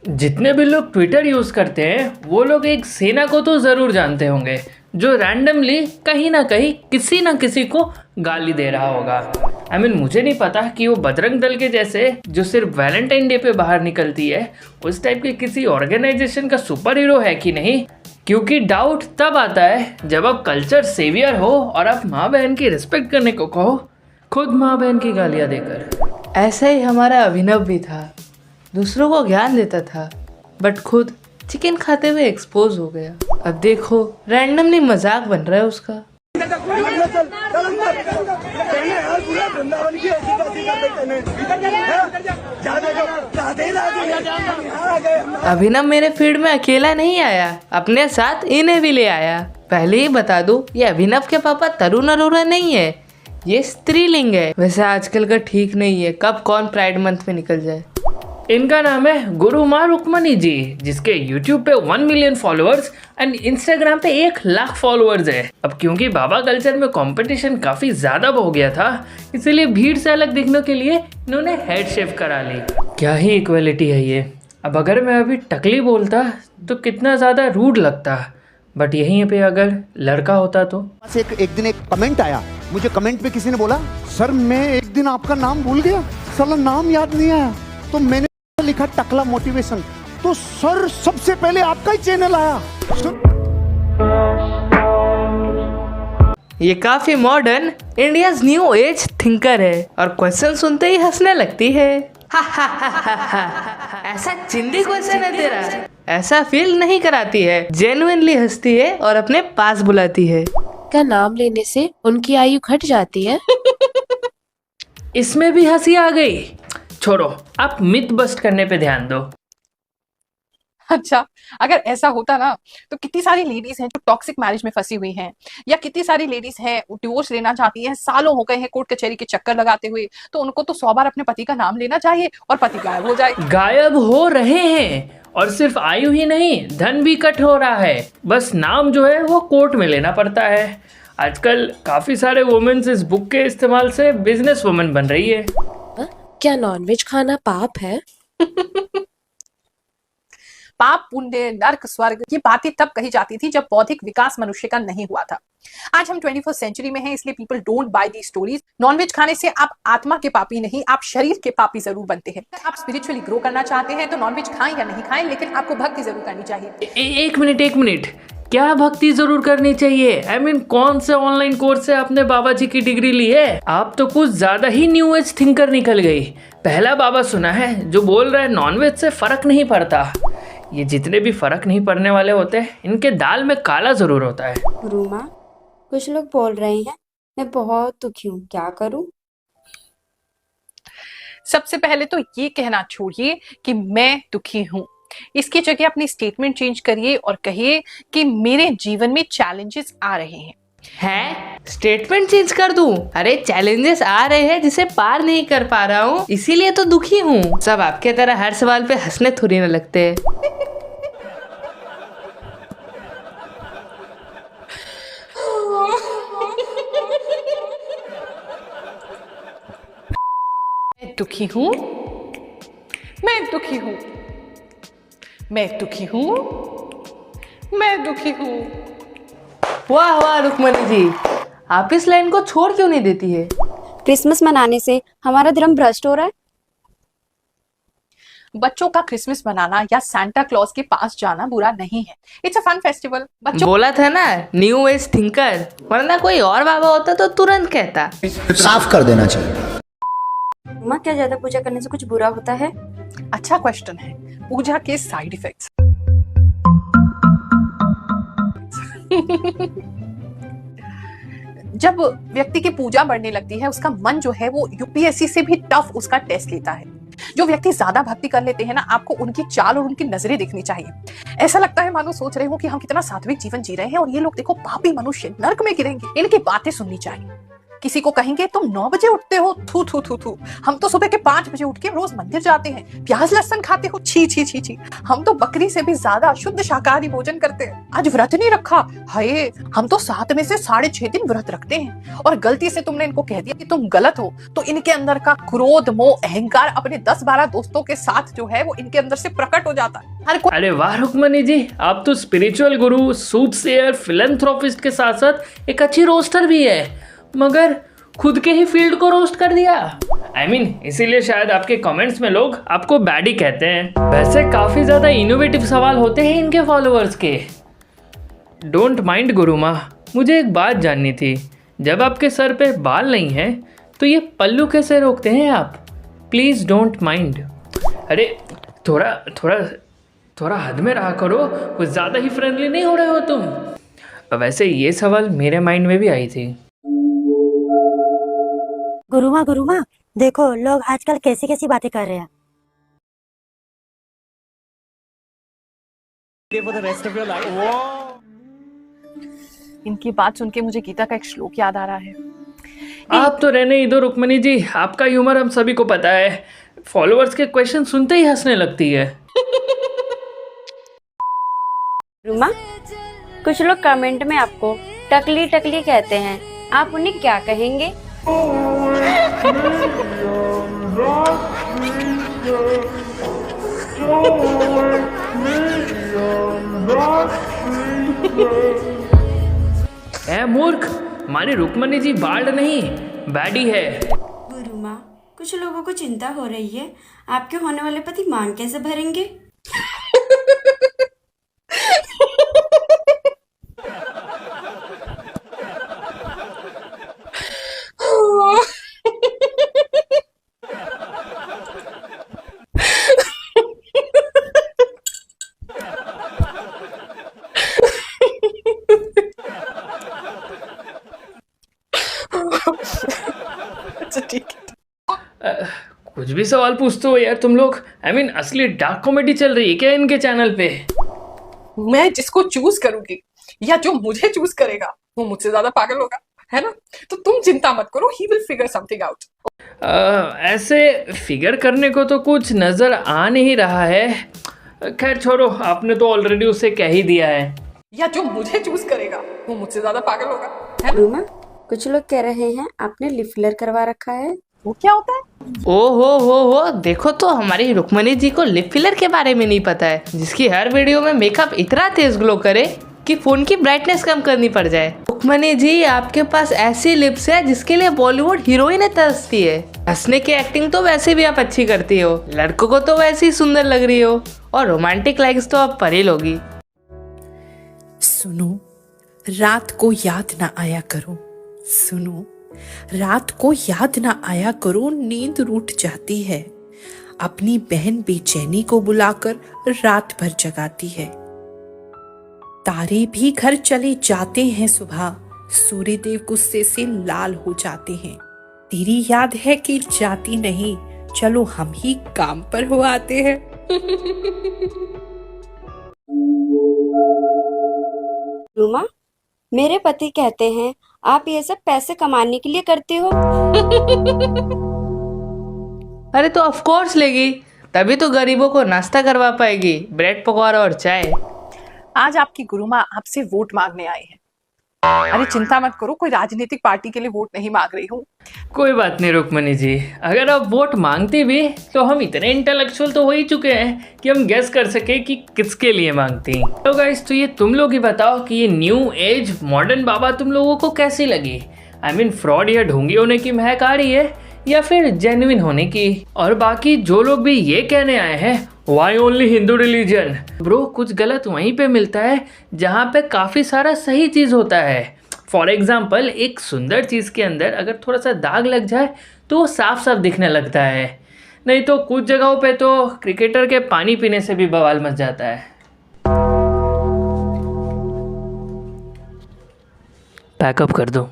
जितने भी लोग ट्विटर यूज़ करते हैं वो लोग एक सेना को तो ज़रूर जानते होंगे जो रैंडमली कहीं ना कहीं किसी ना किसी को गाली दे रहा होगा। मुझे नहीं पता कि वो बजरंग दल के जैसे जो सिर्फ वैलेंटाइन डे पे बाहर निकलती है उस टाइप के किसी ऑर्गेनाइजेशन का सुपर हीरो है कि नहीं, क्योंकि डाउट तब आता है जब आप कल्चर सेवियर हो और आप माँ बहन की रिस्पेक्ट करने को कहो, खुद माँ बहन की गालियाँ देकर। ऐसा ही हमारा अभिनव भी था, दूसरों को ज्ञान देता था बट खुद चिकन खाते हुए एक्सपोज हो गया। अब देखो रैंडमली मजाक बन रहा है उसका। अभिनव मेरे फील्ड में अकेला नहीं आया, अपने साथ इन्हें भी ले आया। पहले ही बता दूं, ये अभिनव के पापा तरुण अरोरा नहीं है, ये स्त्रीलिंग है। वैसे आजकल का ठीक नहीं है कब कौन प्राइड मंथ में निकल जाए। इनका नाम है गुरुमा रुक्मणी जी, जिसके YouTube पे 1 मिलियन फॉलोअर्स एंड Instagram पे 1 लाख फॉलोअर्स है। अब क्योंकि बाबा कल्चर में कंपटीशन काफी ज्यादा हो गया था, इसीलिए भीड़ से अलग दिखने के लिए इन्होंने हेड शेव करा ली। क्या ही इक्वलिटी है ये। अब अगर मैं अभी टकली बोलता तो कितना ज्यादा रूड लगता, बट यहीं पे अगर लड़का होता तो। एक दिन एक कमेंट आया, मुझे कमेंट पे किसी ने बोला, सर मैं एक दिन आपका नाम भूल गया, साला नाम याद नहीं आया, तो मैंने लिखा टकला मोटिवेशन, तो सर सबसे पहले आपका ही चैनल आया। ये काफी modern India's new age thinker है और क्वेश्चन सुनते ही हंसने लगती है। ऐसा चिंदी क्वेश्चन है तेरा, ऐसा फील नहीं कराती है, जेन्युइनली हंसती है और अपने पास बुलाती है। क्या नाम लेने से उनकी आयु घट जाती है? इसमें भी हंसी आ गई। छोड़ो, आप मिथ बस्ट करने पे ध्यान दो। अच्छा, अगर ऐसा होता ना तो कितनी सारी लेडीज हैं जो टॉक्सिक मैरिज में फंसी हुई हैं, या कितनी सारी लेडीज हैं डिवोर्स लेना चाहती हैं, सालों हो गए हैं कोर्ट कचहरी के चक्कर लगाते हुए, तो उनको तो 100 बार अपने पति का नाम लेना चाहिए और पति गायब हो जाए। गायब हो रहे हैं, और सिर्फ आयु ही नहीं धन भी कट हो रहा है। बस नाम जो है वो कोर्ट में लेना पड़ता है। आजकल काफी सारे वुमेन्स इस बुक के इस्तेमाल से बिजनेस वुमेन बन रही है। क्या नॉनवेज खाना पाप है? पाप पुण्य नर्क स्वर्ग ये बातें तब कही जाती थी जब बौद्धिक विकास मनुष्य का नहीं हुआ था। आज हम 21st सेंचुरी में हैं, इसलिए people don't buy the stories. Non veg खाने से आप आत्मा के पापी नहीं, आप शरीर के पापी जरूर बनते हैं। आप स्पिरिचुअली ग्रो करना चाहते हैं तो नॉनवेज खाएं या नहीं खाएं, लेकिन आपको भक्ति जरूर करनी चाहिए। एक मिनट, क्या भक्ति जरूर करनी चाहिए? कौन से ऑनलाइन कोर्स से आपने बाबा जी की डिग्री ली है? आप तो कुछ ज्यादा ही न्यू एज थिंकर निकल गई। पहला बाबा सुना है जो बोल रहा है नॉनवेज से फर्क नहीं पड़ता। ये जितने भी फर्क नहीं पड़ने वाले होते हैं, इनके दाल में काला जरूर होता है। रूमा, कुछ लोग बोल रहे हैं मैं बहुत दुखी हूँ, क्या करूँ? सबसे पहले तो ये कहना छोड़िए कि मैं दुखी हूँ। इसकी जगह अपनी स्टेटमेंट चेंज करिए और कहिए कि मेरे जीवन में चैलेंजेस आ रहे हैं। स्टेटमेंट चेंज कर दूं? अरे चैलेंजेस आ रहे हैं जिसे पार नहीं कर पा रहा हूँ, इसीलिए तो दुखी हूँ। सब आपके तरह हर सवाल पे हंसने थोड़ी ना लगते हैं। मैं दुखी हूँ, मैं दुखी हूँ, मैं दुखी हूँ, मैं दुखी हूँ। वाह वाह रुक्मणी जी, आप इस लाइन को छोड़ क्यों नहीं देती है? क्रिसमस मनाने से हमारा धर्म भ्रष्ट हो रहा है। बच्चों का क्रिसमस मनाना या सांता क्लॉज के पास जाना बुरा नहीं है। It's a fun festival. बच्चों बोला था ना न्यू एज थिंकर, वरना कोई और बाबा होता तो तुरंत कहता। साफ कर देना चाहिए। रूमा, क्या ज्यादा पूजा करने से कुछ बुरा होता है? अच्छा क्वेश्चन है। पूजा के साइड इफेक्ट्स जब व्यक्ति की पूजा बढ़ने लगती है, उसका मन जो है वो यूपीएससी से भी टफ उसका टेस्ट लेता है। जो व्यक्ति ज्यादा भक्ति कर लेते हैं ना, आपको उनकी चाल और उनकी नजरें देखनी चाहिए। ऐसा लगता है मानो सोच रहे हो कि हम कितना सात्विक जीवन जी रहे हैं और ये लोग देखो पापी मनुष्य नर्क में गिरेंगे। इनकी बातें सुननी चाहिए। किसी को कहेंगे तुम 9 बजे उठते हो, थू थू थू थू। हम तो सुबह के 5 बजे उठ के रोज मंदिर जाते हैं। प्याज लहसुन खाते हो, छी छी छी छी। हम तो बकरी से भी ज्यादा शुद्ध शाकाहारी भोजन करते हैं। आज व्रत नहीं रखा, हाय। हम तो 7 में से 6.5 दिन व्रत रखते हैं। और गलती से तुमने इनको कह दिया कि तुम गलत हो, तो इनके अंदर का क्रोध, मोह, अहंकार अपने 10-12 दोस्तों के साथ जो है वो इनके अंदर से प्रकट हो जाता है। हर कोई अरे वाह रुक्मणी जी, आप तो स्पिरिचुअल गुरु, सूटसेयर, फिलैंथ्रोपिस्ट के साथ साथ एक अच्छी रोस्टर भी है, मगर खुद के ही फील्ड को रोस्ट कर दिया। I mean, इसीलिए शायद आपके कमेंट्स में लोग आपको बैडी कहते हैं। वैसे काफ़ी ज़्यादा इनोवेटिव सवाल होते हैं इनके फॉलोअर्स के। डोंट माइंड गुरु माँ, मुझे एक बात जाननी थी। जब आपके सर पे बाल नहीं हैं तो ये पल्लू कैसे रोकते हैं आप? Please don't mind. अरे थोड़ा थोड़ा थोड़ा हद में रहा करो, कुछ ज़्यादा ही फ्रेंडली नहीं हो रहे हो तुम। वैसे ये सवाल मेरे माइंड में भी आई थी। गुरुमा देखो लोग आजकल कैसी कैसी बातें कर रहे हैं। इनकी बात सुन के मुझे गीता का एक श्लोक याद आ रहा है। आप तो रहने ही दो रुक्मणी जी, आपका ह्यूमर हम सभी को पता है। फॉलोअर्स के क्वेश्चन सुनते ही हंसने लगती है। रुमा, कुछ लोग कमेंट में आपको टकली टकली कहते हैं, आप उन्हें क्या कहेंगे? ए मूर्ख, हमारी रुक्मणी जी बाल्ड नहीं, बैडी है। गुरुमा, कुछ लोगों को चिंता हो रही है, आपके होने वाले पति मांग कैसे भरेंगे? ठीक है। कुछ भी सवाल पूछते हो यार तुम लोग। I mean, असली डार्क कॉमेडी चल रही है क्या इनके चैनल पे? मैं जिसको चूज करूंगी या जो मुझे चूज करेगा वो मुझसे ज्यादा पागल होगा, है ना? तो तुम चिंता मत करो, he will figure something out. ऐसे फिगर करने को तो कुछ नजर आ नहीं रहा है। खैर छोड़ो, आपने तो ऑलरेडी उसे कह ही दिया है। या जो मुझे चूज करेगा वो मुझसे ज्यादा पागल होगा, है ना? रुमा, कुछ लोग कह रहे हैं आपने लिप फिलर करवा रखा है। वो क्या होता है? ओ हो, देखो तो हमारी रुक्मणी जी को लिप फिलर के बारे में नहीं पता है, जिसकी हर वीडियो में मेकअप इतना तेज ग्लो करे कि फोन की ब्राइटनेस कम करनी पड़ जाए। रुक्मणी जी, आपके पास ऐसी लिप्स है जिसके लिए बॉलीवुड हीरोइन तरसती है। हंसने की एक्टिंग तो वैसे भी आप अच्छी करती हो, लड़कों को तो वैसे ही सुंदर लग रही हो, और रोमांटिक लाइक्स तो आप पर ही लोगी। सुनो, रात को याद ना आया करो। सुनो, रात को याद ना आया करो, नींद रूठ जाती है। अपनी बहन बेचैनी को बुलाकर रात भर जगाती है। तारे भी घर चले जाते हैं सुबह, सूर्यदेव गुस्से से लाल हो जाते हैं। तेरी याद है कि जाती नहीं, चलो हम ही काम पर हो आते हैं। रुमा, मेरे पति कहते हैं आप ये सब पैसे कमाने के लिए करते हो। अरे तो ऑफ कोर्स लेगी, तभी तो गरीबों को नाश्ता करवा पाएगी, ब्रेड पकौड़ा और चाय। आज आपकी गुरुमा आपसे वोट मांगने आई है। अरे चिंता मत करो, कोई राजनीतिक पार्टी के लिए वोट नहीं मांग रही हूँ। कोई बात नहीं रुक्मणी जी, अगर आप वोट मांगती भी तो हम इतने इंटेलेक्चुअल तो हो ही चुके हैं कि हम गेस कर सके कि किसके लिए मांगती। तो गाइस, तो ये तुम लोग ही बताओ कि ये न्यू एज मॉडर्न बाबा तुम लोगों को कैसी लगी? I mean, फ्रॉड या ढोंगी होने की महक आ रही है या फिर जेन्युइन होने की? और बाकी जो लोग भी ये कहने आए हैं why only Hindu religion, bro कुछ गलत वहीं पे मिलता है जहाँ पे काफ़ी सारा सही चीज़ होता है। फॉर एग्जाम्पल, एक सुंदर चीज़ के अंदर अगर थोड़ा सा दाग लग जाए तो वो साफ साफ दिखने लगता है, नहीं तो कुछ जगहों पे तो क्रिकेटर के पानी पीने से भी बवाल मच जाता है। पैकअप कर दो।